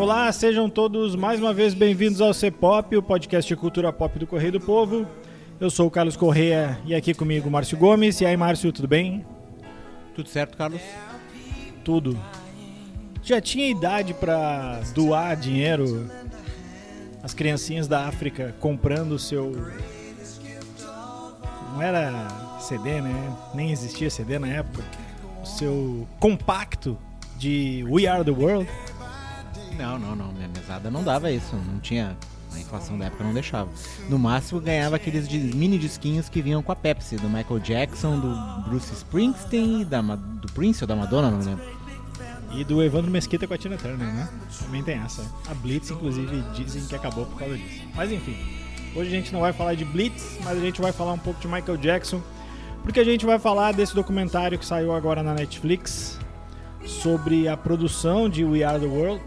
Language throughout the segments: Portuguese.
Olá, sejam todos mais uma vez bem-vindos ao C-Pop, o podcast de cultura pop do Correio do Povo. Eu sou o Carlos Correia e aqui comigo o Márcio Gomes. E aí, Márcio, tudo bem? Tudo certo, Carlos? Tudo. Já tinha idade para doar dinheiro às criancinhas da África comprando o seu... Não era CD, né? Nem existia CD na época. O seu compacto de We Are The World. Não, minha mesada não dava isso, não tinha, a inflação da época não deixava. No máximo ganhava aqueles mini disquinhos que vinham com a Pepsi, do Michael Jackson, do Bruce Springsteen, do Prince ou da Madonna, não me lembro. E do Evandro Mesquita com a Tina Turner, né? Também tem essa. A Blitz, inclusive, dizem que acabou por causa disso. Mas enfim, hoje a gente não vai falar de Blitz, mas a gente vai falar um pouco de Michael Jackson, porque a gente vai falar desse documentário que saiu agora na Netflix sobre a produção de We Are The World,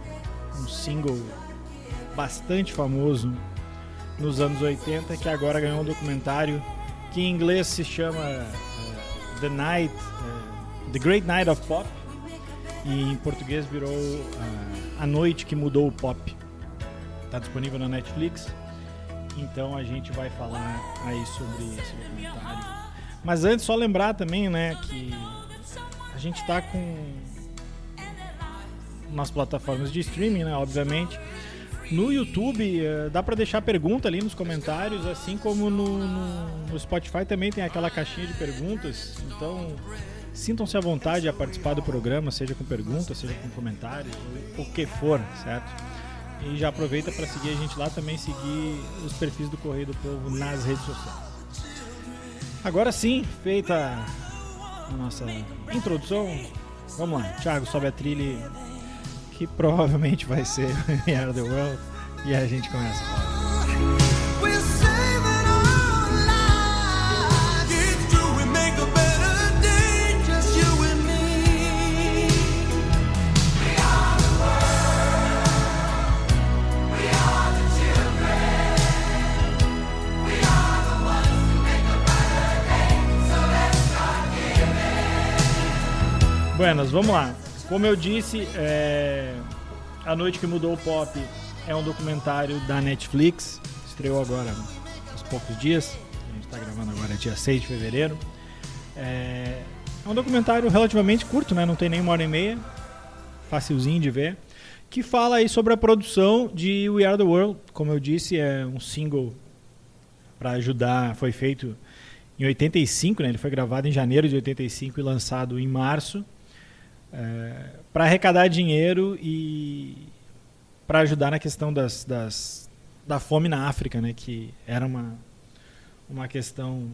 um single bastante famoso nos anos 80, que agora ganhou um documentário que em inglês se chama The Great Night of Pop, e em português virou A Noite que Mudou o Pop. Está disponível na Netflix, então a gente vai falar aí sobre esse documentário. Mas antes, só lembrar também, né, que a gente está com nas plataformas de streaming, né, obviamente. No YouTube dá para deixar pergunta ali nos comentários, assim como no Spotify também tem aquela caixinha de perguntas. Então sintam-se à vontade a participar do programa, seja com perguntas, seja com comentários, ou o que for, certo? E já aproveita para seguir a gente lá, também seguir os perfis do Correio do Povo nas redes sociais. Agora sim, feita a nossa introdução, vamos lá, Thiago, sobe a trilha, que provavelmente vai ser We Are The World, e a gente começa. Buenas, vamos lá. Como eu disse, A Noite que Mudou o Pop é um documentário da Netflix, estreou agora há poucos dias, a gente está gravando agora dia 6 de fevereiro. É um documentário relativamente curto, né? Não tem nem 1h30, facilzinho de ver, que fala aí sobre a produção de We Are The World. Como eu disse, é um single para ajudar, foi feito em 85, né? Ele foi gravado em janeiro de 85 e lançado em março. Para arrecadar dinheiro e para ajudar na questão da fome na África, né, que era uma questão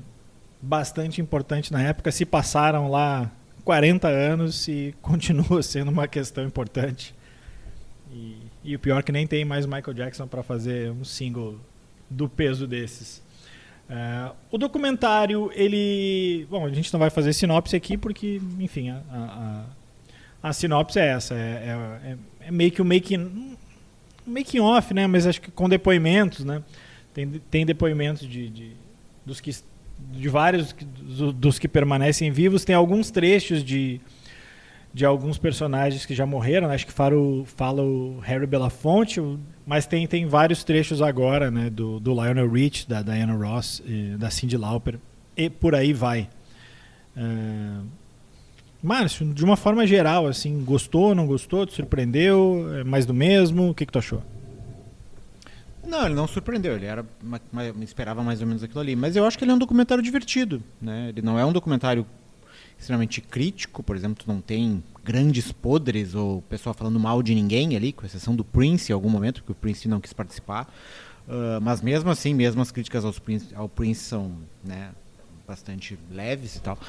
bastante importante na época. Se passaram lá 40 anos e continua sendo uma questão importante. E o pior é que nem tem mais Michael Jackson para fazer um single do peso desses. O documentário, bom, a gente não vai fazer sinopse aqui porque, enfim, a sinopse é essa, é meio que um making off, né? Mas acho que com depoimentos, né? Tem depoimentos de vários dos que permanecem vivos. Tem alguns trechos de alguns personagens que já morreram, né? Acho que fala o Harry Belafonte, mas tem vários trechos agora, né? Do Lionel Rich, da Diana Ross, da Cyndi Lauper, e por aí vai. Márcio, de uma forma geral, assim, gostou, não gostou, te surpreendeu, é mais do mesmo, o que tu achou? Não, ele não surpreendeu, ele esperava mais ou menos aquilo ali, mas eu acho que ele é um documentário divertido, né? Ele não é um documentário extremamente crítico, por exemplo, tu não tem grandes podres ou pessoal falando mal de ninguém ali, com exceção do Prince em algum momento, porque o Prince não quis participar, mas mesmo assim, mesmo as críticas ao Prince são, né, bastante leves e tal,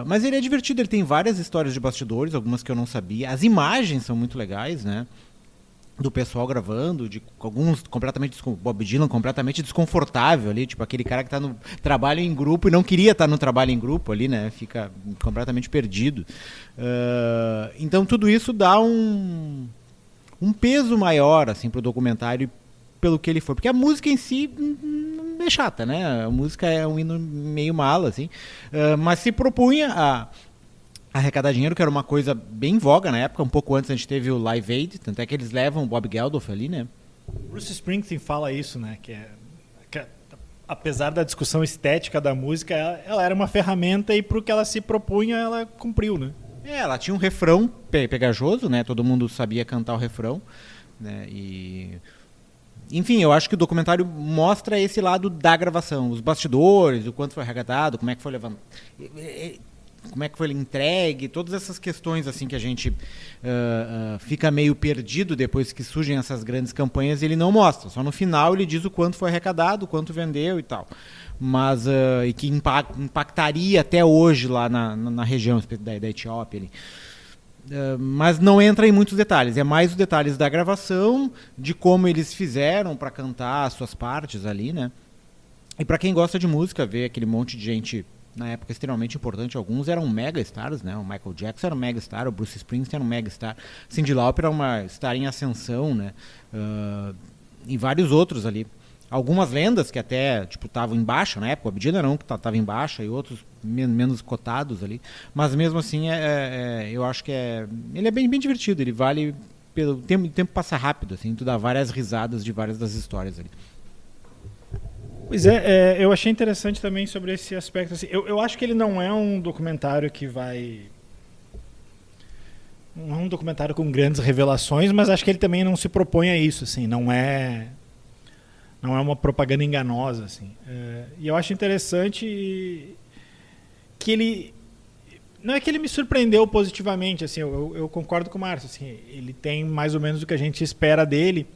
mas ele é divertido, ele tem várias histórias de bastidores, algumas que eu não sabia, as imagens são muito legais, né, do pessoal gravando, de alguns completamente, Bob Dylan completamente desconfortável ali, tipo aquele cara que tá no trabalho em grupo e não queria estar no trabalho em grupo ali, né, fica completamente perdido. Então tudo isso dá um peso maior, assim, pro documentário pelo que ele foi, porque a música em si é chata, né, a música é um hino meio mala, assim, mas se propunha arrecadar dinheiro, que era uma coisa bem em voga na época. Um pouco antes a gente teve o Live Aid, tanto é que eles levam o Bob Geldof ali, né? Bruce Springsteen fala isso, né? Que apesar da discussão estética da música, ela era uma ferramenta e pro que ela se propunha, ela cumpriu, né? Ela tinha um refrão pegajoso, né? Todo mundo sabia cantar o refrão, né? Enfim, eu acho que o documentário mostra esse lado da gravação, os bastidores, o quanto foi arrecadado, como é que foi levantado, como é que foi entregue, todas essas questões assim que a gente fica meio perdido depois que surgem essas grandes campanhas, ele não mostra. Só no final ele diz o quanto foi arrecadado, o quanto vendeu e tal. Mas e que impactaria até hoje lá na região da Etiópia ali. Mas não entra em muitos detalhes, é mais os detalhes da gravação, de como eles fizeram para cantar as suas partes ali, né? E para quem gosta de música, ver aquele monte de gente na época extremamente importante, alguns eram mega stars, né? O Michael Jackson era um mega star, o Bruce Springsteen era um mega star, Cyndi Lauper era uma star em ascensão, né? E vários outros ali. Algumas lendas que até estavam em baixa na época, o Bob Dylan era um que estava em baixa e outros menos cotados ali, mas mesmo assim eu acho que ele é bem divertido, ele vale pelo tempo, o tempo passa rápido, assim, tu dá várias risadas de várias das histórias ali. Pois eu achei interessante também sobre esse aspecto, assim, eu acho que ele não é um documentário não é um documentário com grandes revelações, mas acho que ele também não se propõe a isso, assim, não é uma propaganda enganosa, assim. E eu acho interessante que ele... Não é que ele me surpreendeu positivamente, assim, eu concordo com o Márcio, assim, ele tem mais ou menos o que a gente espera dele,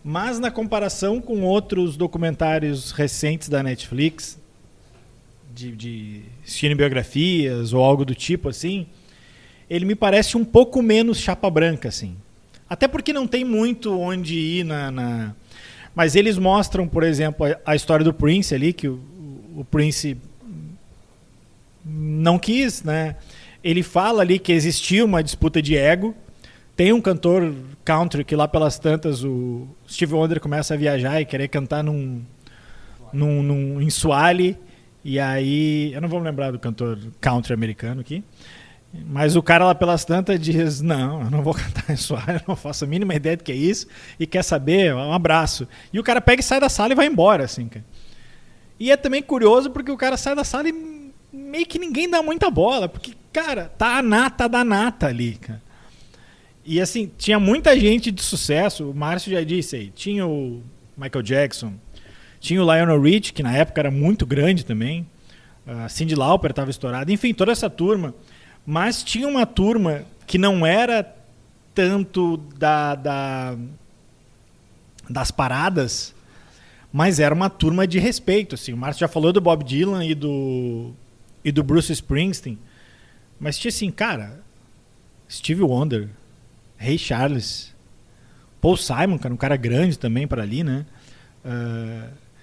mas na comparação com outros documentários recentes da Netflix, de cinebiografias ou algo do tipo, assim, ele me parece um pouco menos chapa branca, assim. Até porque não tem muito onde ir Mas eles mostram, por exemplo, a história do Prince ali, que o Prince não quis, né? Ele fala ali que existia uma disputa de ego. Tem um cantor country que lá pelas tantas o Stevie Wonder começa a viajar e querer cantar em Swahili. E aí, eu não vou me lembrar do cantor country americano aqui. Mas o cara lá pelas tantas diz, não, eu não vou cantar em Swahili, eu não faço a mínima ideia do que é isso, e quer saber, um abraço. E o cara pega e sai da sala e vai embora, assim, cara. E é também curioso porque o cara sai da sala e meio que ninguém dá muita bola, porque, cara, tá a nata da nata ali, cara. E assim, tinha muita gente de sucesso, o Márcio já disse aí, tinha o Michael Jackson, tinha o Lionel Richie, que na época era muito grande também, a Cyndi Lauper estava estourada, enfim, toda essa turma. Mas tinha uma turma que não era tanto das paradas, mas era uma turma de respeito. Assim. O Márcio já falou do Bob Dylan e do Bruce Springsteen, mas tinha assim, cara, Stevie Wonder, Ray Charles, Paul Simon, cara, um cara grande também para ali, né?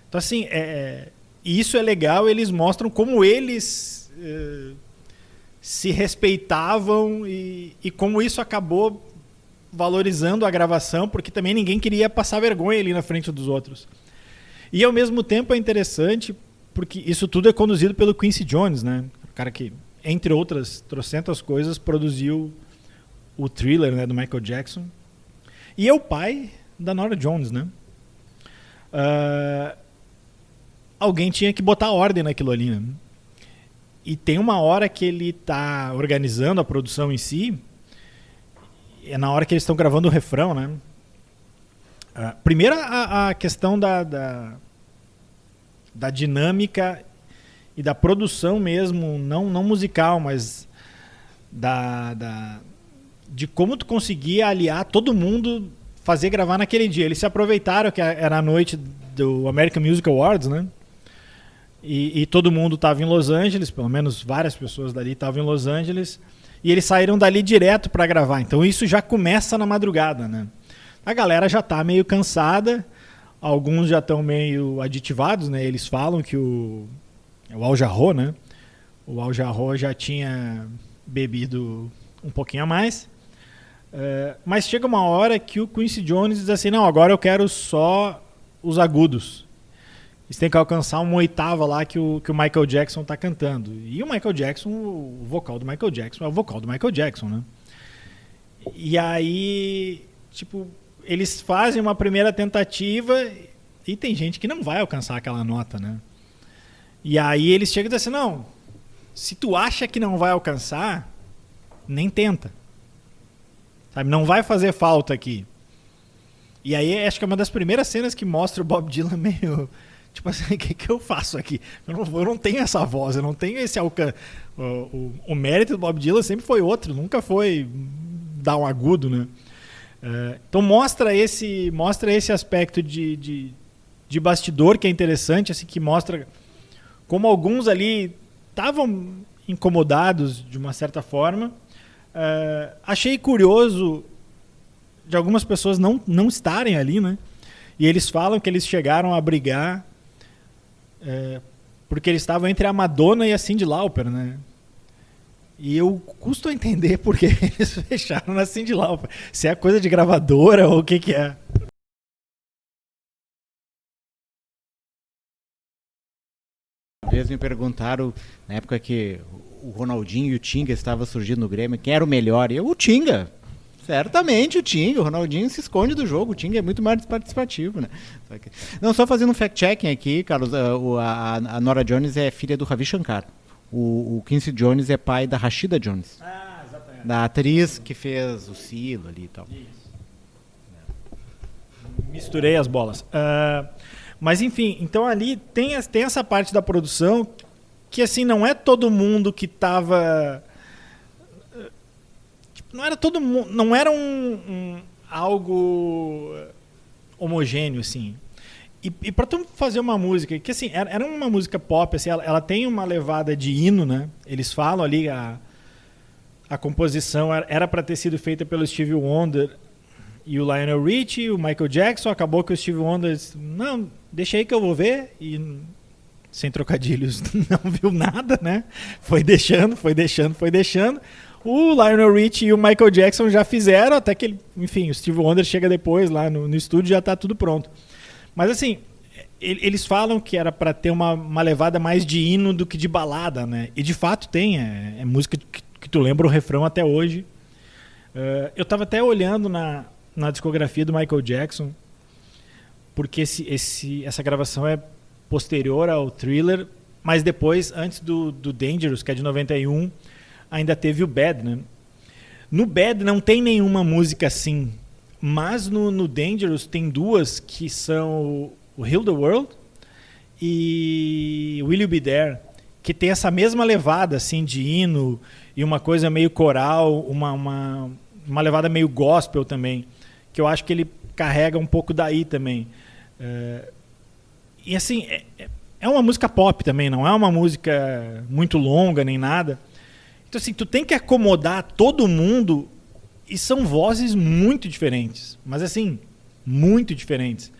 Então assim, isso é legal, eles mostram como eles... se respeitavam e como isso acabou valorizando a gravação, porque também ninguém queria passar vergonha ali na frente dos outros. E ao mesmo tempo é interessante porque isso tudo é conduzido pelo Quincy Jones, né? O cara que, entre outras trocentas coisas, produziu o Thriller, né, do Michael Jackson. E é o pai da Norah Jones, né? Alguém tinha que botar ordem naquilo ali, né? E tem uma hora que ele está organizando a produção em si, é na hora que eles estão gravando o refrão, né? Primeiro a questão da dinâmica e da produção mesmo, não musical, mas de como tu conseguia aliar todo mundo, fazer gravar naquele dia. Eles se aproveitaram que era a noite do American Music Awards, né? E todo mundo estava em Los Angeles, pelo menos várias pessoas dali estavam em Los Angeles, e eles saíram dali direto para gravar. Então isso já começa na madrugada, né? A galera já está meio cansada, alguns já estão meio aditivados, né? Eles falam que o Al Jarreau, né? O Al Jarreau já tinha bebido um pouquinho a mais, mas chega uma hora que o Quincy Jones diz assim, não, agora eu quero só os agudos. eles têm que alcançar uma oitava lá que o Michael Jackson tá cantando. E o Michael Jackson, o vocal do Michael Jackson é o vocal do Michael Jackson, né? E aí, tipo, eles fazem uma primeira tentativa e tem gente que não vai alcançar aquela nota, né? E aí eles chegam e dizem assim, não, se tu acha que não vai alcançar, nem tenta. Sabe, não vai fazer falta aqui. E aí acho que é uma das primeiras cenas que mostra o Bob Dylan meio... Tipo assim, o que eu faço aqui? Eu não tenho essa voz, eu não tenho esse alcance. O mérito do Bob Dylan sempre foi outro, nunca foi dar um agudo, né? Então mostra esse aspecto de bastidor que é interessante, assim, que mostra como alguns ali estavam incomodados de uma certa forma. Achei curioso de algumas pessoas não estarem ali, né? E eles falam que eles chegaram a brigar porque eles estavam entre a Madonna e a Cyndi Lauper, né? E eu custo a entender porque eles fecharam na Cyndi Lauper. Se é coisa de gravadora ou o que é. Uma vez me perguntaram, na época que o Ronaldinho e o Tinga estavam surgindo no Grêmio, quem era o melhor? E eu, o Tinga. Certamente o Tinga, o Ronaldinho se esconde do jogo, o Tinga é muito mais participativo, né? Não, só fazendo um fact-checking aqui, Carlos, a Nora Jones é filha do Ravi Shankar. O Quincy Jones é pai da Rashida Jones. Ah, exatamente. Da atriz que fez o Silo ali e tal. Isso. Misturei as bolas. Mas enfim, então ali tem essa parte da produção que assim, não é todo mundo que estava... Não era todo mundo, não era algo homogêneo, assim. E para tu fazer uma música, que assim, era uma música pop, assim, ela tem uma levada de hino, né? Eles falam ali, a composição era para ter sido feita pelo Stevie Wonder e o Lionel Richie, o Michael Jackson, acabou que o Stevie Wonder disse, não, deixa aí que eu vou ver, e sem trocadilhos, não viu nada, né? Foi deixando. O Lionel Richie e o Michael Jackson já fizeram, até que ele, enfim, o Stevie Wonder chega depois lá no estúdio e já está tudo pronto. Mas assim, eles falam que era para ter uma levada mais de hino do que de balada, né? E de fato tem, é música que tu lembra o refrão até hoje. Eu estava até olhando na discografia do Michael Jackson, porque essa gravação é posterior ao Thriller, mas depois, antes do Dangerous, que é de 91, ainda teve o Bad, né? No Bad não tem nenhuma música assim, mas no Dangerous tem duas que são o Heal the World e Will You Be There, que tem essa mesma levada assim de hino e uma coisa meio coral, uma levada meio gospel também, que eu acho que ele carrega um pouco daí também. E assim, é uma música pop também, não é uma música muito longa nem nada. Então assim, tu tem que acomodar todo mundo e são vozes muito diferentes, mas assim, muito diferentes.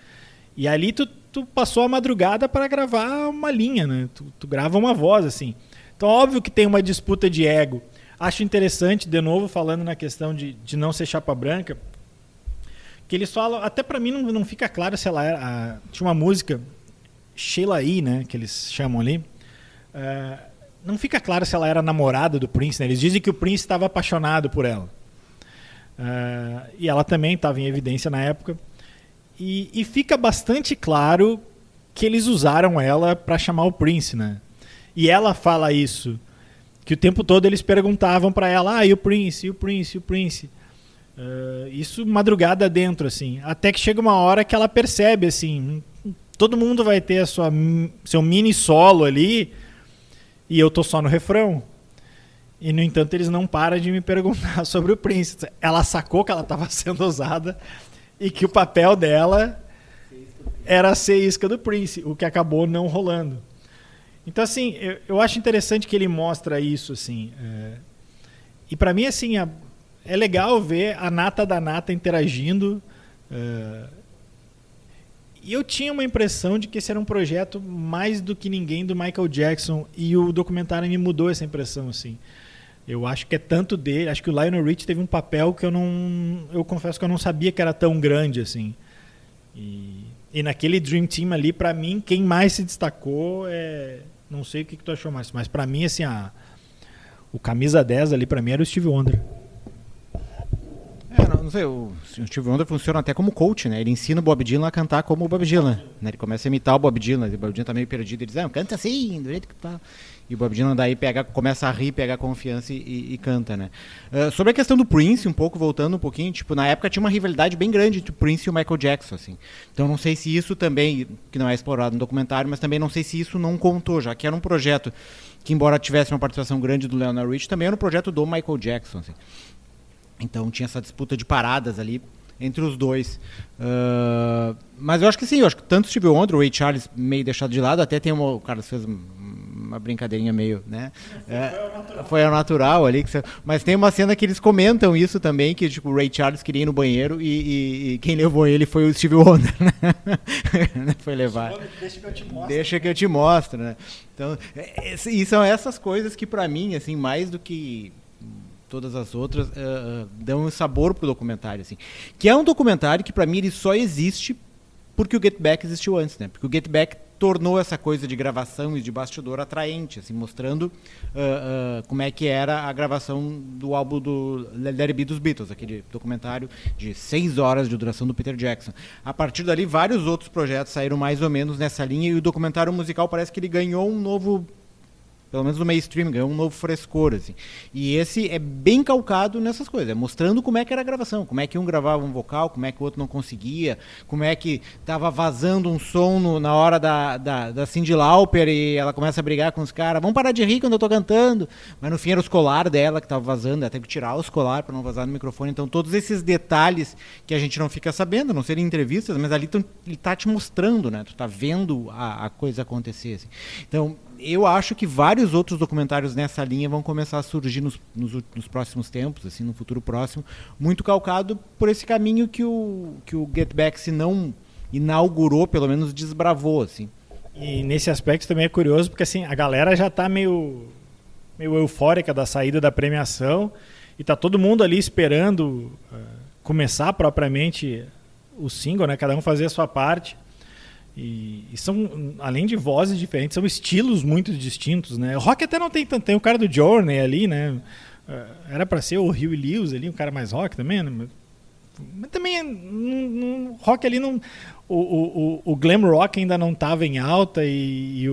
E ali tu passou a madrugada para gravar uma linha, né? Tu grava uma voz, assim. Então óbvio que tem uma disputa de ego. Acho interessante, de novo, falando na questão de não ser chapa branca, que eles falam, até para mim não fica claro se ela era... tinha uma música, Sheila E., né, que eles chamam ali, não fica claro se ela era namorada do Prince, né? Eles dizem que o Prince estava apaixonado por ela. E ela também estava em evidência na época. E fica bastante claro que eles usaram ela para chamar o Prince, né? E ela fala isso, que o tempo todo eles perguntavam para ela, e o Prince, e o Prince, e o Prince. Isso madrugada dentro, assim. Até que chega uma hora que ela percebe, assim, todo mundo vai ter seu mini solo ali, e eu tô só no refrão. E, no entanto, eles não param de me perguntar sobre o Prince. Ela sacou que ela estava sendo usada e que o papel dela era ser isca do Prince, o que acabou não rolando. Então, assim, eu acho interessante que ele mostra isso, assim. E para mim, assim, é legal ver a nata da nata interagindo. E eu tinha uma impressão de que esse era um projeto mais do que ninguém do Michael Jackson, e o documentário me mudou essa impressão, assim. Eu acho que é tanto dele, acho que o Lionel Richie teve um papel que eu confesso que eu não sabia que era tão grande, assim. E E naquele Dream Team ali, pra mim, quem mais se destacou não sei o que tu achou mais, mas pra mim, assim, o camisa 10 ali, pra mim, era o Stevie Wonder. Não sei, o Stevie Wonder funciona até como coach, né? Ele ensina o Bob Dylan a cantar como o Bob Dylan, né? Ele começa a imitar o Bob Dylan, e o Bob Dylan tá meio perdido, ele diz, canta assim, do jeito que tá. E o Bob Dylan daí começa a rir, pega confiança e canta, né? Sobre a questão do Prince, voltando um pouquinho, tipo, na época tinha uma rivalidade bem grande entre o Prince e o Michael Jackson, assim. Então não sei se isso também, que não é explorado no documentário, mas também não sei se isso não contou, já que era um projeto que, embora tivesse uma participação grande do Lionel Richie, também era um projeto do Michael Jackson, assim. Então tinha essa disputa de paradas ali entre os dois. Mas eu acho que sim, eu acho que tanto o Stevie Wonder, o Ray Charles meio deixado de lado, até tem o Carlos fez uma brincadeirinha meio, né? Foi ao natural ali. Mas tem uma cena que eles comentam isso também, que tipo, o Ray Charles queria ir no banheiro e quem levou ele foi o Stevie Wonder, né? Foi levar. Deixa que eu te mostro, né? Então, e são essas coisas que pra mim, assim, mais do que todas as outras, dão um sabor pro documentário, assim. Que é um documentário que, pra mim, ele só existe porque o Get Back existiu antes, né? Porque o Get Back tornou essa coisa de gravação e de bastidor atraente, assim, mostrando como é que era a gravação do álbum do Let It Be dos Beatles, aquele documentário de 6 horas de duração do Peter Jackson. A partir dali, vários outros projetos saíram mais ou menos nessa linha, e o documentário musical parece que ele ganhou um novo, pelo menos no mainstream, ganhou um novo frescor, assim. E esse é bem calcado nessas coisas, mostrando como é que era a gravação, como é que um gravava um vocal, como é que o outro não conseguia, como é que estava vazando um som na hora da Cyndi Lauper e ela começa a brigar com os caras, vamos parar de rir quando eu tô cantando, mas no fim era os colar dela que estava vazando, ela teve que tirar os colar para não vazar no microfone. Então todos esses detalhes que a gente não fica sabendo, não serem entrevistas, mas ali ele tá te mostrando, né? Tu tá vendo a coisa acontecer, assim. Então eu acho que vários outros documentários nessa linha vão começar a surgir nos próximos tempos, assim, no futuro próximo, muito calcado por esse caminho que o Get Back, se não inaugurou, pelo menos desbravou, assim. E nesse aspecto também é curioso, porque assim, a galera já tá meio eufórica da saída da premiação, e tá todo mundo ali esperando começar propriamente o single, né? Cada um fazer a sua parte. E são, além de vozes diferentes, são estilos muito distintos, né? O rock até não tem tanto, tem o cara do Journey ali, né? Era pra ser o Huey Lewis ali, um cara mais rock também, né? Mas também rock ali não, o glam rock ainda não tava em alta e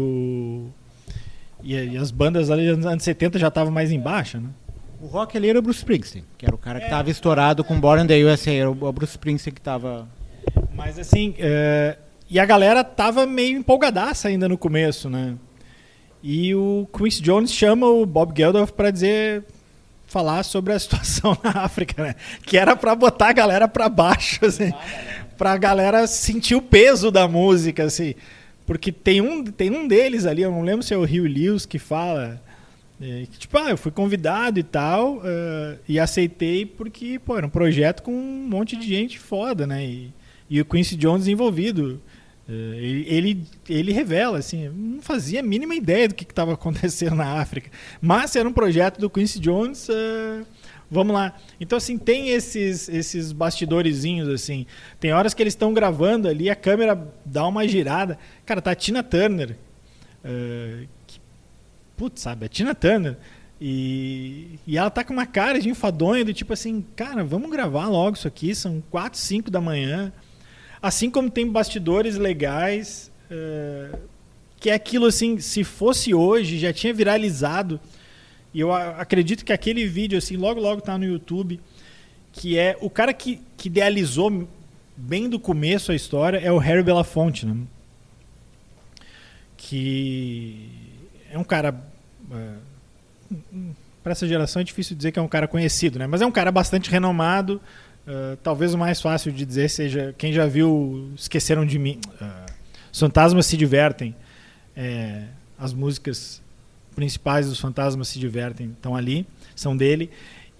as bandas ali dos anos 70 já estavam mais em baixa, né? O rock ali era o Bruce Springsteen, que era o cara que tava estourado com Born in the USA, era o Bruce Springsteen que tava... Mas assim... E a galera tava meio empolgadaça ainda no começo, né? E o Quincy Jones chama o Bob Geldof para falar sobre a situação na África, né? Que era para botar a galera para baixo, assim, pra galera sentir o peso da música, assim. Porque tem um deles ali, eu não lembro se é o Huey Lewis que fala, que tipo, eu fui convidado e tal, e aceitei porque, pô, era um projeto com um monte de gente foda, né? E o Quincy Jones envolvido. Ele revela, assim, não fazia a mínima ideia do que estava acontecendo na África, mas era um projeto do Quincy Jones. Vamos lá. Então, assim, tem esses bastidorezinhos, assim. Tem horas que eles estão gravando ali, a câmera dá uma girada. Cara, tá a Tina Turner. Sabe, a Tina Turner. E ela tá com uma cara de enfadonha, do tipo assim, cara, vamos gravar logo isso aqui, são 4, 5 da manhã. Assim como tem bastidores legais, que é aquilo assim, se fosse hoje, já tinha viralizado. E eu acredito que aquele vídeo, assim, logo tá no YouTube, que é o cara que idealizou bem do começo a história, é o Harry Belafonte, né? Que é um cara... para essa geração é difícil dizer que é um cara conhecido, né? Mas é um cara bastante renomado. Talvez o mais fácil de dizer seja quem já viu Esqueceram de Mim, Os Fantasmas Se Divertem, as músicas principais dos Fantasmas Se Divertem estão ali, são dele.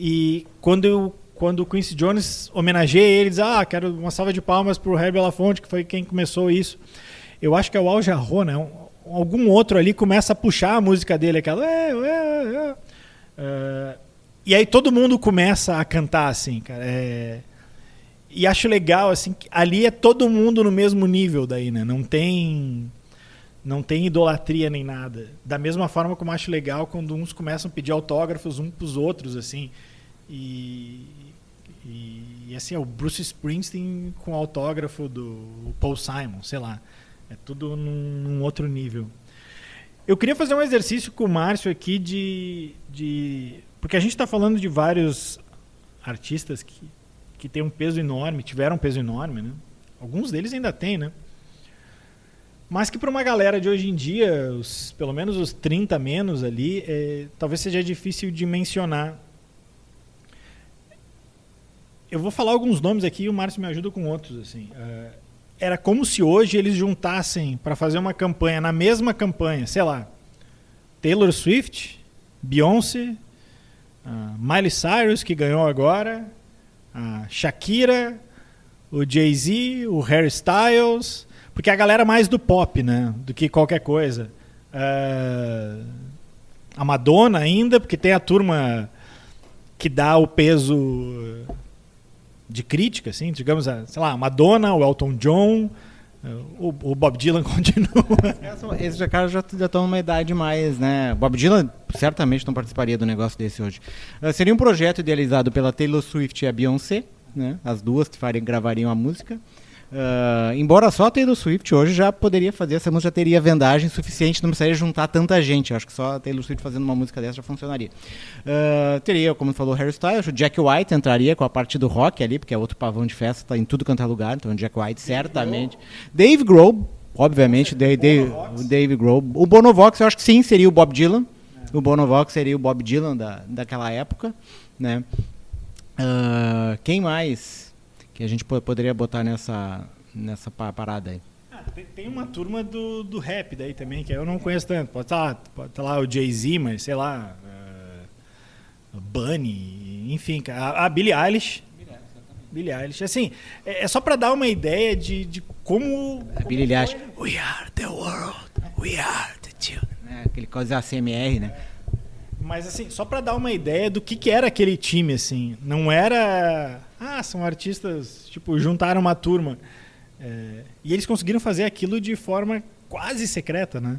E quando o Quincy Jones homenageia ele, diz, quero uma salva de palmas pro Harry Belafonte, que foi quem começou isso. Eu acho que é o Al Jarreau, né? Algum outro ali começa a puxar a música dele, aquela... E aí todo mundo começa a cantar, assim, cara. E acho legal, assim, que ali é todo mundo no mesmo nível daí, né? Não tem idolatria nem nada. Da mesma forma como acho legal quando uns começam a pedir autógrafos uns pros outros, assim. E assim, é o Bruce Springsteen com autógrafo do Paul Simon, sei lá. É tudo num outro nível. Eu queria fazer um exercício com o Márcio aqui porque a gente está falando de vários artistas que têm um peso enorme, tiveram um peso enorme, né? Alguns deles ainda têm, né? Mas que para uma galera de hoje em dia, pelo menos os 30 menos ali, talvez seja difícil de mencionar. Eu vou falar alguns nomes aqui e o Márcio me ajuda com outros. Assim. Era como se hoje eles juntassem para fazer uma campanha, na mesma campanha, sei lá, Taylor Swift, Beyoncé, Miley Cyrus, que ganhou agora, a Shakira, o Jay-Z, o Harry Styles, porque a galera mais do pop, né, do que qualquer coisa. A Madonna ainda, porque tem a turma que dá o peso de crítica, assim, digamos, sei lá, a Madonna, o Elton John, o Bob Dylan continua. Esses caras já estão numa idade mais, né? Bob Dylan certamente não participaria do negócio desse hoje. Seria um projeto idealizado pela Taylor Swift e a Beyoncé, né? As duas gravariam a música. Embora só a Taylor Swift hoje já poderia fazer, essa música já teria vendagem suficiente, não precisaria juntar tanta gente. Acho que só a Taylor Swift fazendo uma música dessa já funcionaria. Teria, como falou, Harry Styles, o Jack White entraria com a parte do rock ali, porque é outro pavão de festa, tá em tudo quanto é lugar, então o Jack White certamente. Dave Grohl, obviamente, Dave Grohl. O Bonovox eu acho que sim, seria o Bob Dylan. O Bonovox seria o Bob Dylan daquela época, né? Quem mais que a gente poderia botar nessa parada aí? Tem uma turma do rap daí também, que eu não conheço tanto. Pode estar lá o Jay-Z, mas sei lá, Bunny, enfim, a Billie Eilish. Billie Eilish. Assim, é só para dar uma ideia de como... A Billie Eilish. We are the world, we are the children. Aquele coisa ACMR, né? Mas assim, só para dar uma ideia do que era aquele time, assim. Não era... são artistas, tipo, juntaram uma turma. E eles conseguiram fazer aquilo de forma quase secreta, né?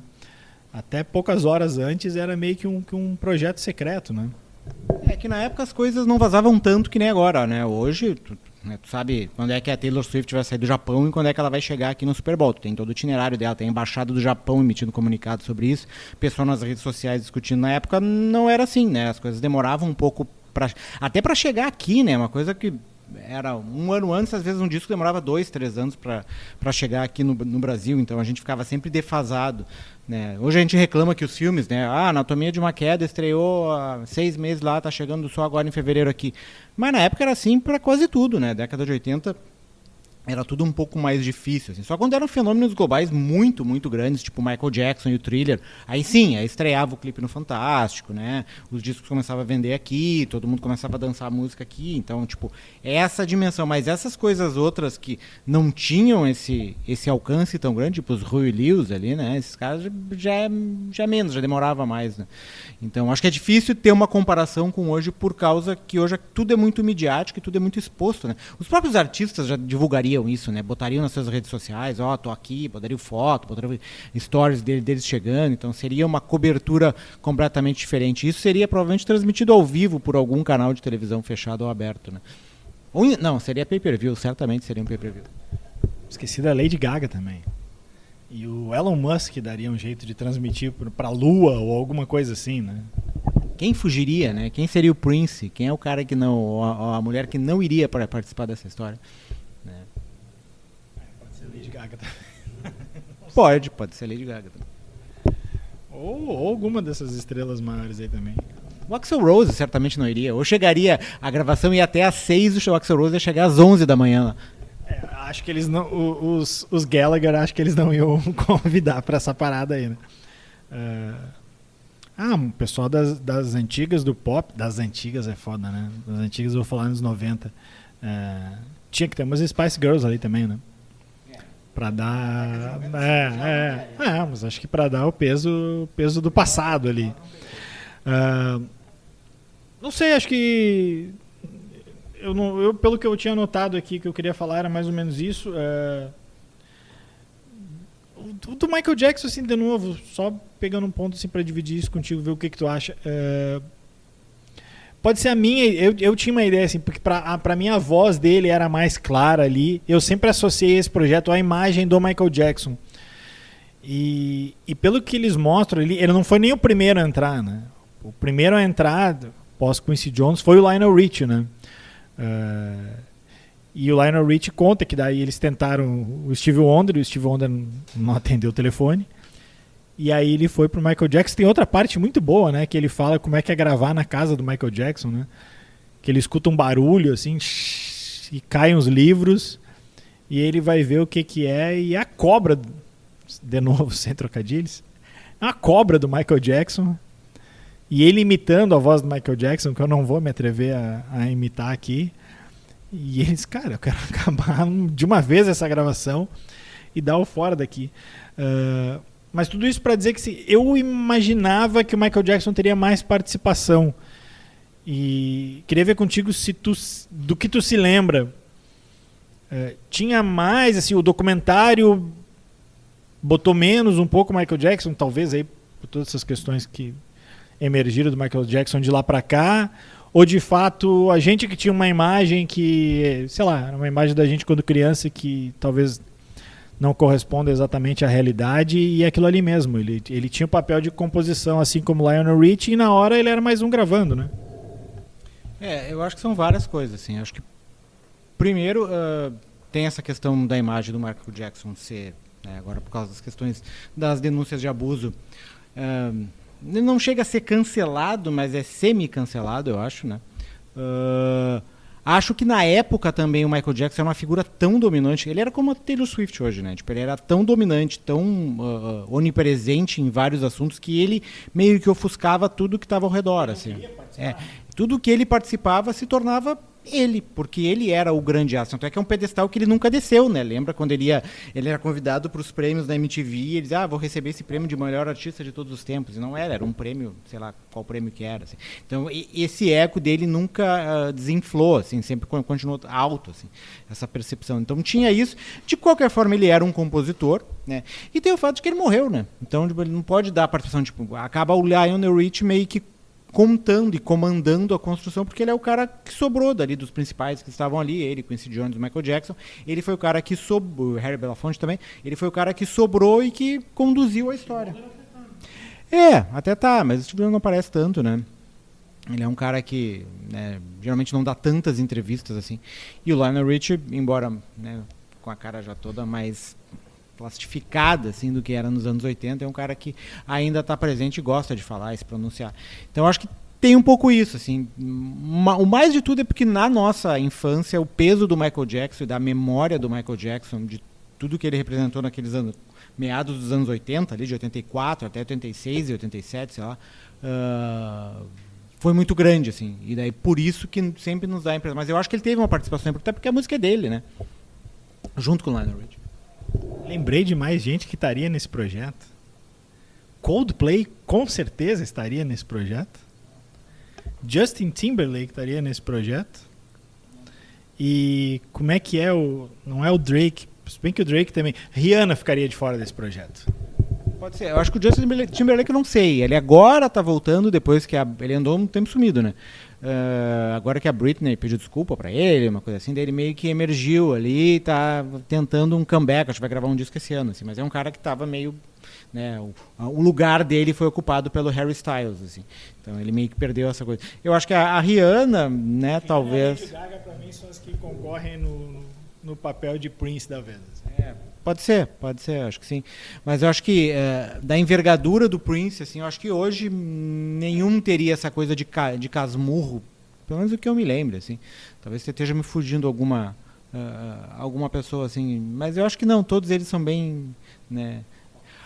Até poucas horas antes era meio que um projeto secreto, né? É que na época as coisas não vazavam tanto que nem agora, né? Hoje, tu sabe quando é que a Taylor Swift vai sair do Japão e quando é que ela vai chegar aqui no Super Bowl. Tu tem todo o itinerário dela, tem a embaixada do Japão emitindo comunicado sobre isso, pessoal nas redes sociais discutindo. Na época não era assim, né? As coisas demoravam um pouco até para chegar aqui, né? Uma coisa que era um ano antes, às vezes um disco demorava 2, 3 anos para chegar aqui no Brasil, então a gente ficava sempre defasado, né? Hoje a gente reclama que os filmes, né? Anatomia de uma Queda estreou há 6 meses lá, tá chegando só agora em fevereiro aqui. Mas na época era assim para quase tudo, né? Década de 80 era tudo um pouco mais difícil, assim. Só quando eram fenômenos globais muito, muito grandes, tipo Michael Jackson e o Thriller, aí sim, aí estreava o clipe no Fantástico, né? Os discos começavam a vender aqui, todo mundo começava a dançar a música aqui, então, tipo, essa dimensão. Mas essas coisas outras que não tinham esse alcance tão grande, tipo os Huey Lewis ali, né? Esses caras já menos, já demorava mais, né? Então, acho que é difícil ter uma comparação com hoje por causa que hoje tudo é muito midiático e tudo é muito exposto, né? Os próprios artistas já divulgariam isso, né? Botariam nas suas redes sociais, tô aqui, botariam foto, botariam stories deles chegando, então seria uma cobertura completamente diferente. Isso seria provavelmente transmitido ao vivo por algum canal de televisão fechado ou aberto, né? Não, seria pay-per-view, certamente seria um pay-per-view. Esqueci da Lady Gaga também. E o Elon Musk daria um jeito de transmitir para a Lua ou alguma coisa assim, né? Quem fugiria, né? Quem seria o Prince? Quem é o cara que não, a mulher que não iria para participar dessa história? Né? Pode ser Lady Gaga também. Pode ser Lady Gaga também. Ou alguma dessas estrelas maiores aí também. O Axl Rose certamente não iria. Ou chegaria, a gravação ia até às 6, o Axl Rose ia chegar às 11 da manhã lá. Acho que eles não. Os Gallagher, acho que eles não iam convidar para essa parada aí, né? O pessoal das antigas do pop. Das antigas é foda, né? Das antigas eu vou falar nos 90. Tinha que ter umas Spice Girls ali também, né? Pra dar. Mas acho que pra dar o peso do passado ali. Não sei, acho que. pelo que eu tinha anotado aqui, que eu queria falar, era mais ou menos isso. O do Michael Jackson, assim, de novo, só pegando um ponto assim, para dividir isso contigo, ver o que tu acha. Pode ser a minha, eu tinha uma ideia assim, porque pra mim a voz dele era mais clara ali. Eu sempre associei esse projeto à imagem do Michael Jackson. E pelo que eles mostram ali, ele não foi nem o primeiro a entrar, né? O primeiro a entrar, pós Quincy Jones, foi o Lionel Richie, né? E o Lionel Richie conta que daí eles tentaram o Stevie Wonder não atendeu o telefone. E aí ele foi pro Michael Jackson. Tem outra parte muito boa, né? Que ele fala como é que é gravar na casa do Michael Jackson, né? Que ele escuta um barulho, assim, e caem os livros. E ele vai ver o que é. E a cobra, de novo, sem trocadilhos, a cobra do Michael Jackson. E ele imitando a voz do Michael Jackson, que eu não vou me atrever a imitar aqui. E eles, cara, eu quero acabar de uma vez essa gravação e dar o fora daqui. Mas tudo isso para dizer que eu imaginava que o Michael Jackson teria mais participação. E queria ver contigo do que tu se lembra. Tinha mais, assim, o documentário botou menos um pouco o Michael Jackson, talvez aí por todas essas questões que emergiram do Michael Jackson de lá para cá. Ou de fato a gente que tinha uma imagem que, sei lá, era uma imagem da gente quando criança que talvez não corresponde exatamente à realidade, e é aquilo ali mesmo. Ele tinha o papel de composição, assim como Lionel Richie, e na hora ele era mais um gravando, né? Eu acho que são várias coisas, assim. Acho que, primeiro, tem essa questão da imagem do Michael Jackson ser, né, agora por causa das questões das denúncias de abuso, não chega a ser cancelado, mas é semi-cancelado, eu acho, né? Acho que na época também o Michael Jackson era uma figura tão dominante. Ele era como a Taylor Swift hoje, né? Tipo, ele era tão dominante, tão onipresente em vários assuntos que ele meio que ofuscava tudo que estava ao redor, assim. Tudo que ele participava se tornava ele, porque ele era o grande astro. Tanto é que é um pedestal que ele nunca desceu, né? Lembra quando ele era convidado para os prêmios da MTV e ele dizia, vou receber esse prêmio de melhor artista de todos os tempos. E não era um prêmio, sei lá qual prêmio que era. Assim. Então, esse eco dele nunca desinflou, assim, sempre continuou alto, assim, essa percepção. Então, tinha isso. De qualquer forma, ele era um compositor, né? E tem o fato de que ele morreu, né? Então, tipo, ele não pode dar a participação, tipo, acaba o Lionel Richie meio que contando e comandando a construção, porque ele é o cara que sobrou dali dos principais que estavam ali, ele, Quincy Jones, Michael Jackson. Ele foi o cara que sobrou, Harry Belafonte também, ele foi o cara que sobrou e que conduziu a história. Até tá, mas o Steve Wonder não aparece tanto, né? Ele é um cara que, né, geralmente não dá tantas entrevistas assim. E o Lionel Richie, embora, né, com a cara já toda mais plastificada assim do que era nos anos 80, é um cara que ainda está presente e gosta de falar e se pronunciar. Então eu acho que tem um pouco isso, assim. O mais de tudo é porque na nossa infância o peso do Michael Jackson e da memória do Michael Jackson, de tudo que ele representou naqueles anos, meados dos anos 80, ali de 84 até 86 e 87, sei lá, foi muito grande, assim. E daí por isso que sempre nos dá a impressão. Mas eu acho que ele teve uma participação, até porque a música é dele, né? Junto com o Lionel Richie. Lembrei de mais gente que estaria nesse projeto. Coldplay com certeza estaria nesse projeto. Justin Timberlake estaria nesse projeto. E como é que é não é o Drake, se bem que o Drake também. Rihanna ficaria de fora desse projeto. Pode ser. Eu acho que o Justin Timberlake eu não sei. Ele agora tá voltando depois que ele andou um tempo sumido, né? Agora que a Britney pediu desculpa pra ele, uma coisa assim, daí ele meio que emergiu ali, tá tentando um comeback, acho que vai gravar um disco esse ano, assim, mas é um cara que tava meio, né, o lugar dele foi ocupado pelo Harry Styles, assim, então ele meio que perdeu essa coisa. Eu acho que a Rihanna, né, talvez... A Lady Gaga pra mim são as que concorrem no papel de Prince da vez. Pode ser, acho que sim. Mas eu acho que da envergadura do Prince, assim, eu acho que hoje nenhum teria essa coisa de casmurro, pelo menos o que eu me lembro, assim. Talvez você esteja me fugindo alguma pessoa, assim, mas eu acho que não, todos eles são bem, né.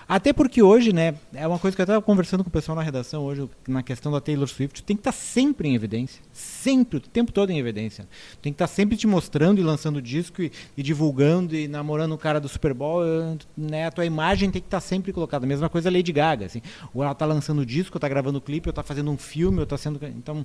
Até porque hoje, né, é uma coisa que eu estava conversando com o pessoal na redação hoje, na questão da Taylor Swift, tem que estar sempre em evidência. Sempre, o tempo todo em evidência. Tem que estar sempre te mostrando e lançando disco e divulgando e namorando o cara do Super Bowl, né, a tua imagem tem que estar sempre colocada. A mesma coisa a Lady Gaga, assim. Ou ela está lançando disco, ou está gravando clipe, ou está fazendo um filme, ou está sendo... Então,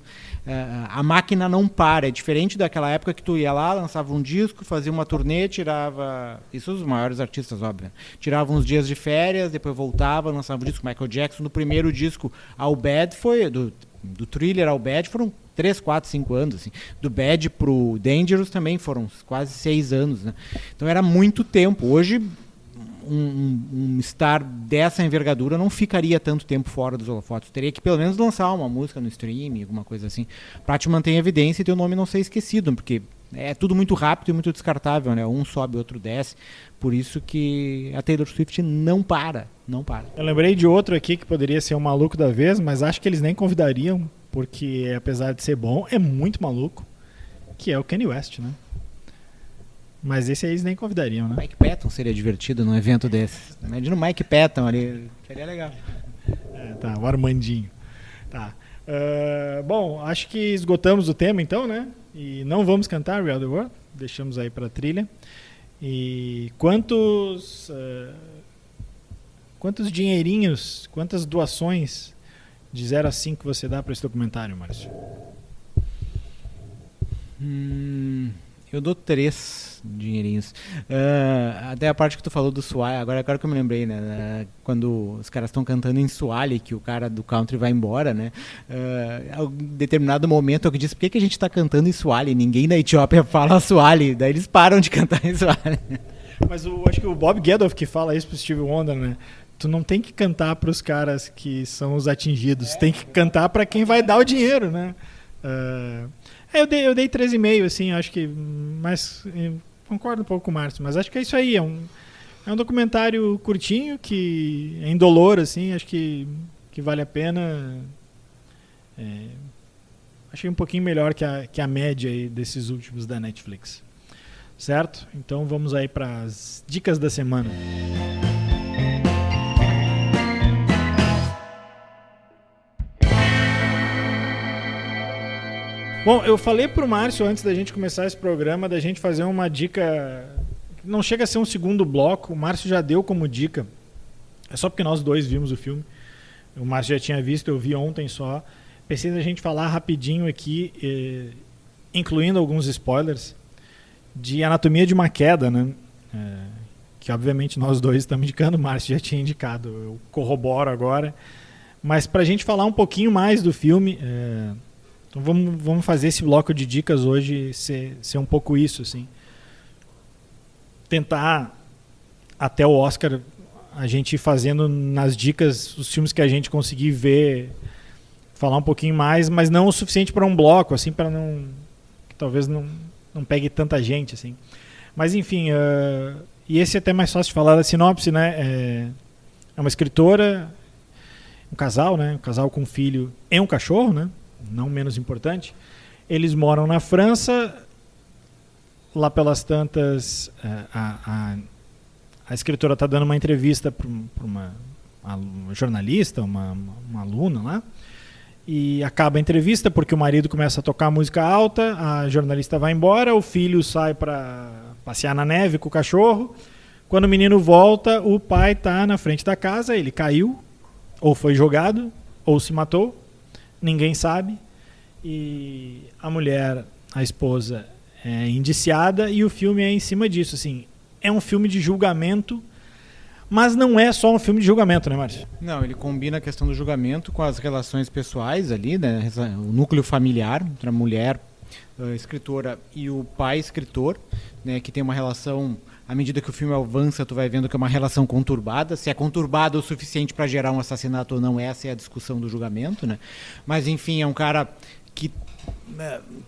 a máquina não para. É diferente daquela época que tu ia lá, lançava um disco, fazia uma turnê, tirava... Isso os maiores artistas, óbvio. Tirava uns dias de férias, depois voltava, lançava o disco. Michael Jackson, no primeiro disco, All Bad, foi do Thriller ao Bad, foram 3, 4, 5 anos. Assim. Do Bad pro Dangerous também foram quase 6 anos. Né? Então era muito tempo. Hoje, um star dessa envergadura não ficaria tanto tempo fora dos holofotes. Teria que pelo menos lançar uma música no streaming, alguma coisa assim, para te manter em evidência e teu nome não ser esquecido, porque é tudo muito rápido e muito descartável, né? Um sobe, outro desce. Por isso que a Taylor Swift não para. Eu lembrei de outro aqui que poderia ser um maluco da vez, mas acho que eles nem convidariam, porque apesar de ser bom, é muito maluco, que é o Kanye West, né? Mas esse aí eles nem convidariam, né? Mike Patton seria divertido num evento desse. Imagina o Mike Patton ali, seria legal. Tá, o Armandinho. Tá. Bom, acho que esgotamos o tema então, né? E não vamos cantar We Are The World, deixamos aí para a trilha. E quantos dinheirinhos, quantas doações de 0 a 5 você dá para esse documentário, Márcio? Eu dou 3 dinheirinhos. Até a parte que tu falou do Swahili, agora que eu me lembrei, né? Quando os caras estão cantando em Swahili, que o cara do country vai embora, né? A um determinado momento eu disse, por que a gente está cantando em Swahili? Ninguém da Etiópia fala Swahili. Daí eles param de cantar em Swahili. Mas acho que o Bob Geldof que fala isso pro Stevie Wonder, né? Tu não tem que cantar para os caras que são os atingidos, tem que cantar para quem vai dar o dinheiro, né? Eu dei 13,5, assim, acho que... Mas concordo um pouco com o Márcio, mas acho que é isso aí. É um documentário curtinho, que é indolor, assim, acho que vale a pena. Achei um pouquinho melhor que a média aí desses últimos da Netflix. Certo? Então vamos aí para as dicas da semana. Bom, eu falei pro Márcio antes da gente começar esse programa, da gente fazer uma dica, não chega a ser um segundo bloco, o Márcio já deu como dica, é só porque nós dois vimos o filme, o Márcio já tinha visto, eu vi ontem só, pensei na gente falar rapidinho aqui, incluindo alguns spoilers, de Anatomia de uma Queda, né? Que obviamente nós dois estamos indicando, o Márcio já tinha indicado, eu corroboro agora, mas pra gente falar um pouquinho mais do filme... Então vamos fazer esse bloco de dicas hoje ser um pouco isso, assim. Tentar, até o Oscar, a gente ir fazendo nas dicas os filmes que a gente conseguir ver, falar um pouquinho mais, mas não o suficiente para um bloco, assim, para não... que talvez não pegue tanta gente, assim. Mas enfim, e esse é até mais fácil de falar da sinopse, né? É uma escritora, um casal, né? Um casal com um filho e um cachorro, né? Não menos importante, eles moram na França, lá pelas tantas, a escritora está dando uma entrevista para uma jornalista, uma aluna lá, e acaba a entrevista porque o marido começa a tocar música alta, a jornalista vai embora, o filho sai para passear na neve com o cachorro, quando o menino volta, o pai está na frente da casa, ele caiu, ou foi jogado, ou se matou, ninguém sabe, e a mulher, a esposa, é indiciada e o filme é em cima disso, assim, é um filme de julgamento, mas não é só um filme de julgamento, né, Márcio? Não, ele combina a questão do julgamento com as relações pessoais ali, né, o núcleo familiar entre a mulher escritora e o pai escritor, né, que tem uma relação... À medida que o filme avança, tu vai vendo que é uma relação conturbada. Se é conturbada o suficiente para gerar um assassinato ou não, essa é a discussão do julgamento, né? Mas, enfim, é um cara que,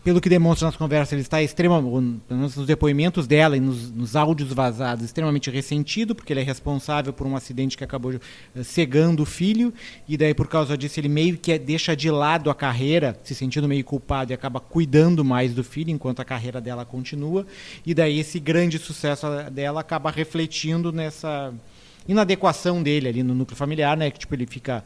pelo que demonstra nas conversas, ele está extremamente, pelo menos nos depoimentos dela e nos áudios vazados, extremamente ressentido, porque ele é responsável por um acidente que acabou cegando o filho, e daí, por causa disso, ele meio que deixa de lado a carreira, se sentindo meio culpado, e acaba cuidando mais do filho, enquanto a carreira dela continua, e daí esse grande sucesso dela acaba refletindo inadequação dele ali no núcleo familiar, né? Que tipo, ele fica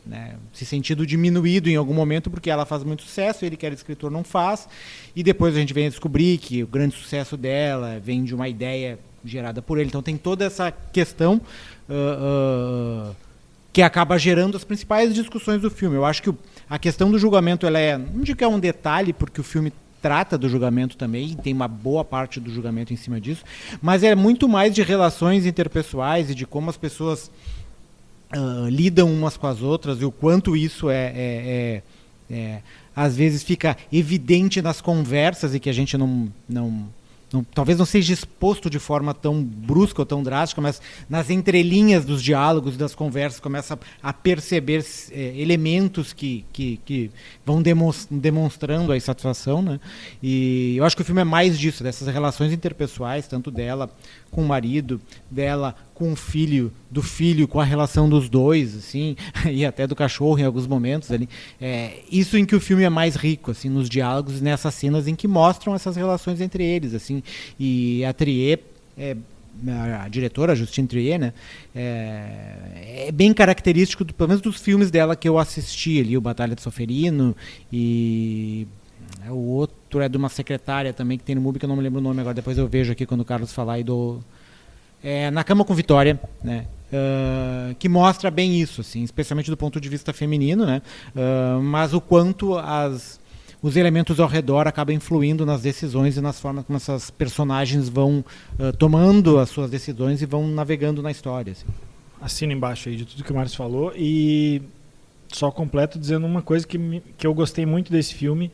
né, se sentindo diminuído em algum momento porque ela faz muito sucesso, ele que era escritor não faz, e depois a gente vem a descobrir que o grande sucesso dela vem de uma ideia gerada por ele. Então tem toda essa questão que acaba gerando as principais discussões do filme. Eu acho que a questão do julgamento, não digo que é um detalhe, porque o filme trata do julgamento também, tem uma boa parte do julgamento em cima disso, mas é muito mais de relações interpessoais e de como as pessoas lidam umas com as outras, e o quanto isso às vezes fica evidente nas conversas e que a gente talvez não seja exposto de forma tão brusca ou tão drástica, mas nas entrelinhas dos diálogos e das conversas começa a perceber elementos que vão demonstrando a insatisfação, né? E eu acho que o filme é mais disso, dessas relações interpessoais, tanto dela com o marido, dela com o filho, do filho com a relação dos dois, assim, e até do cachorro em alguns momentos ali. Isso em que o filme é mais rico, assim, nos diálogos e nessas cenas em que mostram essas relações entre eles, assim. E a Trier, a diretora, a Justine Trier, né, é bem característico, pelo menos dos filmes dela que eu assisti ali, o Batalha de Solferino, e o outro é de uma secretária também que tem no MUBI, que eu não me lembro o nome agora, depois eu vejo aqui quando o Carlos falar, Na Cama com Vitória, né? Que mostra bem isso, assim, especialmente do ponto de vista feminino, né? Mas o quanto os elementos ao redor acabam influindo nas decisões e nas formas como essas personagens vão tomando as suas decisões e vão navegando na história. Assim. Assino embaixo aí de tudo que o Márcio falou, e só completo dizendo uma coisa que eu gostei muito desse filme,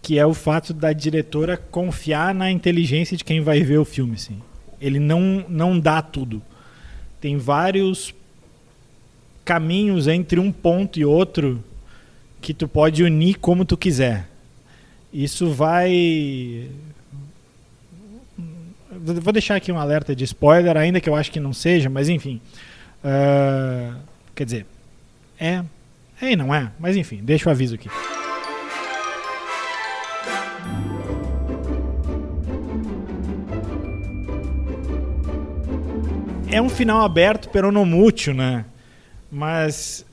que é o fato da diretora confiar na inteligência de quem vai ver o filme, assim. Ele não dá tudo. Tem vários caminhos entre um ponto e outro que tu pode unir como tu quiser. Isso vai... Vou deixar aqui um alerta de spoiler, ainda que eu acho que não seja, mas enfim. Quer dizer, é e não é, mas enfim, deixa o aviso aqui. É um final aberto, peronomútil, né? Mas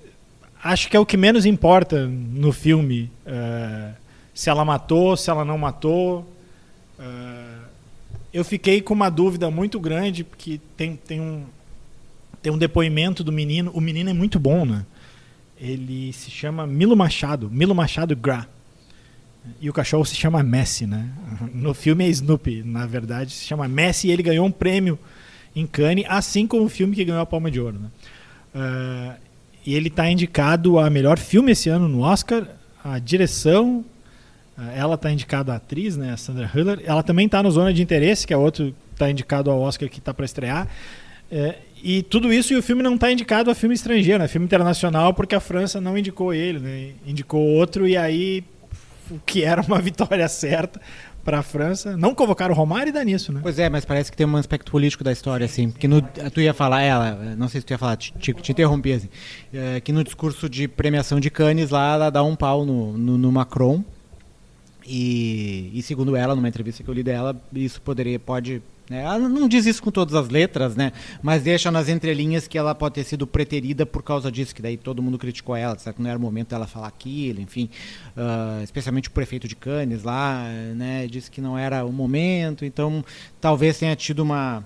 acho que é o que menos importa no filme. Se ela matou, se ela não matou. Eu fiquei com uma dúvida muito grande, porque tem um depoimento do menino. O menino é muito bom, né? Ele se chama Milo Machado Gra. E o cachorro se chama Messi, né? No filme é Snoopy, na verdade se chama Messi, e ele ganhou um prêmio em Cannes, assim como o filme que ganhou a Palma de Ouro, né? E ele está indicado a melhor filme esse ano no Oscar, a direção, ela está indicada a atriz, né, a Sandra Hüller, ela também está no Zona de Interesse, que é outro está indicado ao Oscar que está para estrear, e tudo isso, e o filme não está indicado a filme estrangeiro, né, filme internacional, porque a França não indicou ele, né, indicou outro, e aí o que era uma vitória certa para a França, não convocaram o Romário e dá nisso, né? Pois é, mas parece que tem um aspecto político da história, assim, porque tu ia falar, não sei se tu ia falar, te interrompi, assim, que no discurso de premiação de Cannes lá, ela dá um pau no Macron, e segundo ela, numa entrevista que eu li dela, isso pode... Né, ela não diz isso com todas as letras, né? Mas deixa nas entrelinhas que ela pode ter sido preterida por causa disso, que daí todo mundo criticou ela, certo? Que não era o momento dela falar aquilo, enfim. Especialmente o prefeito de Cannes lá, né? Disse que não era o momento, então talvez tenha tido uma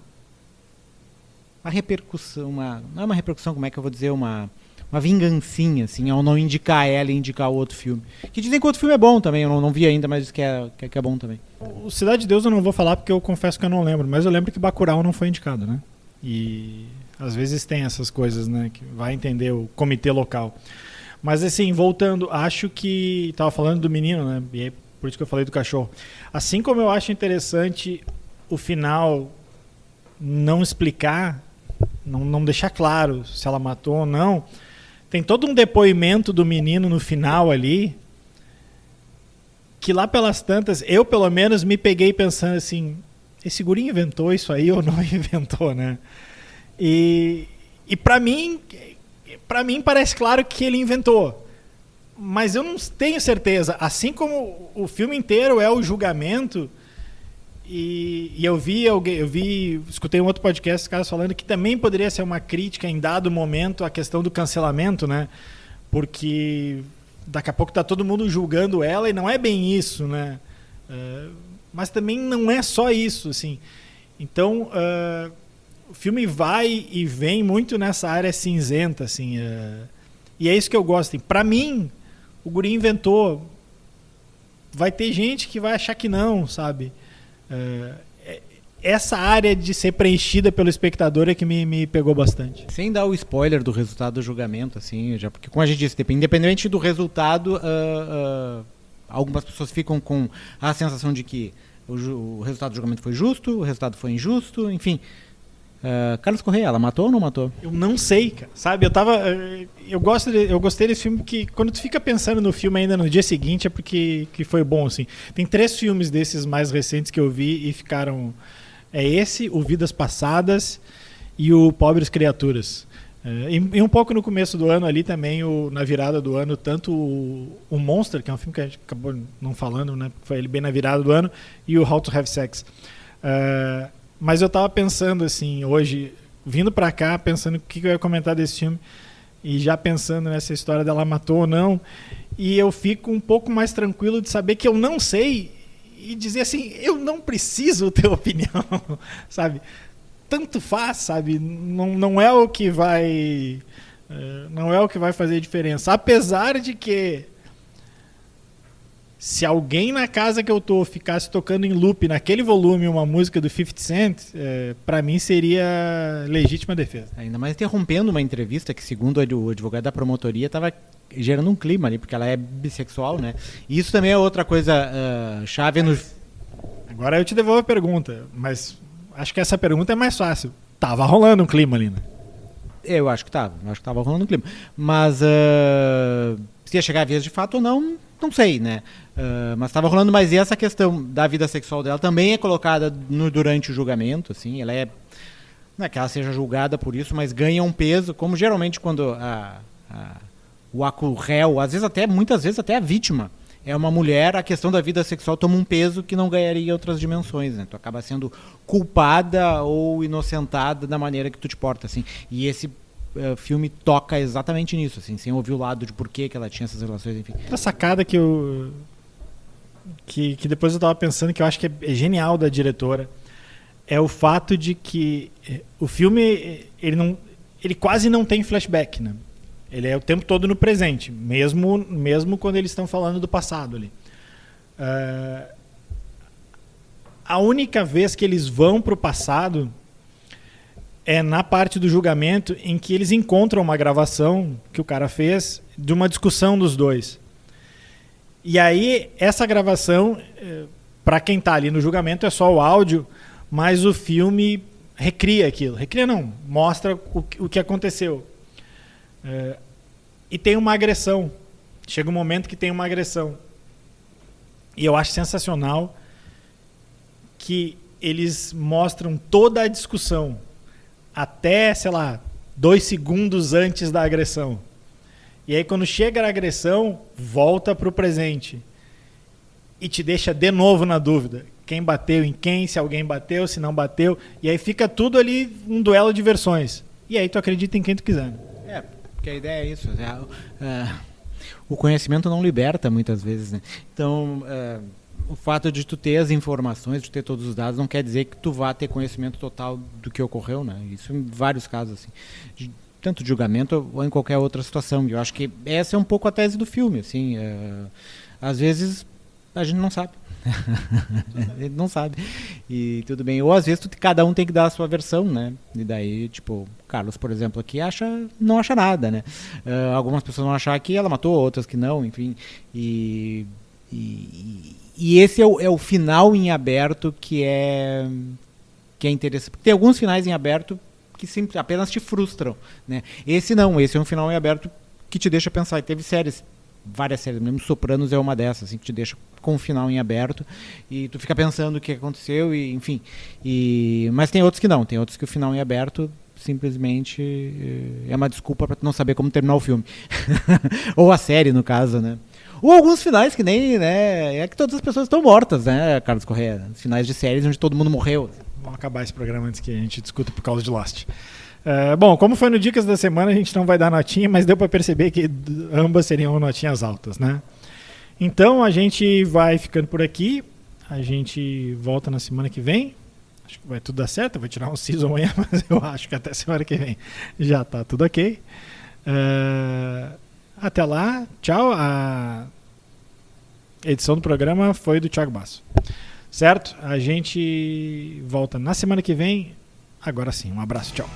repercussão, não é uma repercussão, como é que eu vou dizer, uma vingancinha, assim, ao não indicar ela e indicar o outro filme. Que dizem que o outro filme é bom também, eu não vi ainda, mas diz que é bom também. O Cidade de Deus eu não vou falar porque eu confesso que eu não lembro, mas eu lembro que Bacurau não foi indicado, né? E às vezes tem essas coisas, né? Que vai entender o comitê local. Mas assim, voltando, acho que... Tava falando do menino, né? E é por isso que eu falei do cachorro. Assim como eu acho interessante o final não explicar, não deixar claro se ela matou ou não, tem todo um depoimento do menino no final ali, que lá pelas tantas, eu pelo menos me peguei pensando assim, esse guri inventou isso aí ou não inventou, né? E pra mim parece claro que ele inventou, mas eu não tenho certeza, assim como o filme inteiro é o julgamento, E eu escutei um outro podcast, os caras falando que também poderia ser uma crítica em dado momento à questão do cancelamento, né? Porque daqui a pouco tá todo mundo julgando ela e não é bem isso, né? Mas também não é só isso, assim. Então, o filme vai e vem muito nessa área cinzenta, assim. E é isso que eu gosto. Para mim, o guri inventou. Vai ter gente que vai achar que não, sabe? Essa área de ser preenchida pelo espectador é que me pegou bastante. Sem dar o spoiler do resultado do julgamento, assim, já porque, como a gente disse, independente do resultado, algumas pessoas ficam com a sensação de que o resultado do julgamento foi justo, o resultado foi injusto, enfim. Carlos Correia, ela matou ou não matou? Eu não sei, cara. Sabe, eu gostei desse filme porque quando tu fica pensando no filme ainda no dia seguinte é porque que foi bom, assim. Tem 3 filmes desses mais recentes que eu vi e ficaram... É esse, o Vidas Passadas e o Pobres Criaturas. E um pouco no começo do ano ali também, na virada do ano, tanto o Monster, que é um filme que a gente acabou não falando, né? Foi ele bem na virada do ano, e o How to Have Sex. Mas eu tava pensando assim, hoje, vindo pra cá, pensando o que eu ia comentar desse filme, e já pensando nessa história dela matou ou não, e eu fico um pouco mais tranquilo de saber que eu não sei, e dizer assim, eu não preciso ter opinião, sabe? Tanto faz, sabe? Não é o que vai... não é o que vai fazer diferença. Apesar de que se alguém na casa que eu tô ficasse tocando em loop naquele volume uma música do 50 Cent, pra mim seria legítima defesa. Ainda mais interrompendo uma entrevista que, segundo o advogado da promotoria, estava gerando um clima ali, porque ela é bissexual, né? E isso também é outra coisa chave no... Agora eu te devolvo a pergunta, mas acho que essa pergunta é mais fácil. Tava rolando um clima ali, né? Eu acho que tava rolando um clima. Mas se ia chegar a vez de fato ou não sei, né? Mas estava rolando, mas e essa questão da vida sexual dela também é colocada durante o julgamento, assim, ela não é que ela seja julgada por isso, mas ganha um peso, como geralmente quando o réu, muitas vezes até a vítima, é uma mulher, a questão da vida sexual toma um peso que não ganharia em outras dimensões, né? Tu acaba sendo culpada ou inocentada da maneira que tu te porta, assim. E esse filme toca exatamente nisso, assim, sem ouvir o lado de por que ela tinha essas relações, enfim. Outra sacada que depois eu tava pensando que eu acho que é genial da diretora é o fato de que o filme ele quase não tem flashback, né? Ele é o tempo todo no presente, mesmo quando eles estão falando do passado ali. A única vez que eles vão pro passado é na parte do julgamento em que eles encontram uma gravação que o cara fez de uma discussão dos dois. E aí, essa gravação, para quem está ali no julgamento, é só o áudio, mas o filme recria aquilo. Recria não, mostra o que aconteceu. E tem uma agressão. Chega um momento que tem uma agressão. E eu acho sensacional que eles mostram toda a discussão até, 2 segundos antes da agressão. E aí quando chega a agressão, volta para o presente. E te deixa de novo na dúvida. Quem bateu em quem, se alguém bateu, se não bateu. E aí fica tudo ali um duelo de versões. E aí tu acredita em quem tu quiser. Porque a ideia é isso. O conhecimento não liberta muitas vezes, né? Então... o fato de tu ter as informações, de ter todos os dados, não quer dizer que tu vá ter conhecimento total do que ocorreu, né? Isso em vários casos, assim. Tanto de julgamento ou em qualquer outra situação. Eu acho que essa é um pouco a tese do filme, assim. Às vezes a gente não sabe. A gente não sabe. E tudo bem. Ou às vezes cada um tem que dar a sua versão, né? E daí, tipo, Carlos, por exemplo, aqui não acha nada, né? Algumas pessoas vão achar que ela matou, outras que não, enfim. E esse é o final em aberto que é interessante. Porque tem alguns finais em aberto que apenas te frustram, né? Esse não, esse é um final em aberto que te deixa pensar. E teve várias séries, mesmo Sopranos é uma dessas, assim, que te deixa com o final em aberto e tu fica pensando o que aconteceu, e enfim. Mas tem outros que não, tem outros que o final em aberto simplesmente é uma desculpa para tu não saber como terminar o filme. Ou a série, no caso, né? Ou alguns finais que nem, né? É que todas as pessoas estão mortas, né, Carlos Corrêa? Finais de séries onde todo mundo morreu. Vamos acabar esse programa antes que a gente discuta por causa de Lost. Bom, como foi no Dicas da Semana, a gente não vai dar notinha, mas deu para perceber que ambas seriam notinhas altas, né? Então a gente vai ficando por aqui. A gente volta na semana que vem. Acho que vai tudo dar certo. Eu vou tirar um siso amanhã, mas eu acho que até semana que vem já tá tudo ok. Até lá. Tchau. A edição do programa foi do Thiago Basso. Certo? A gente volta na semana que vem. Agora sim. Um abraço. Tchau.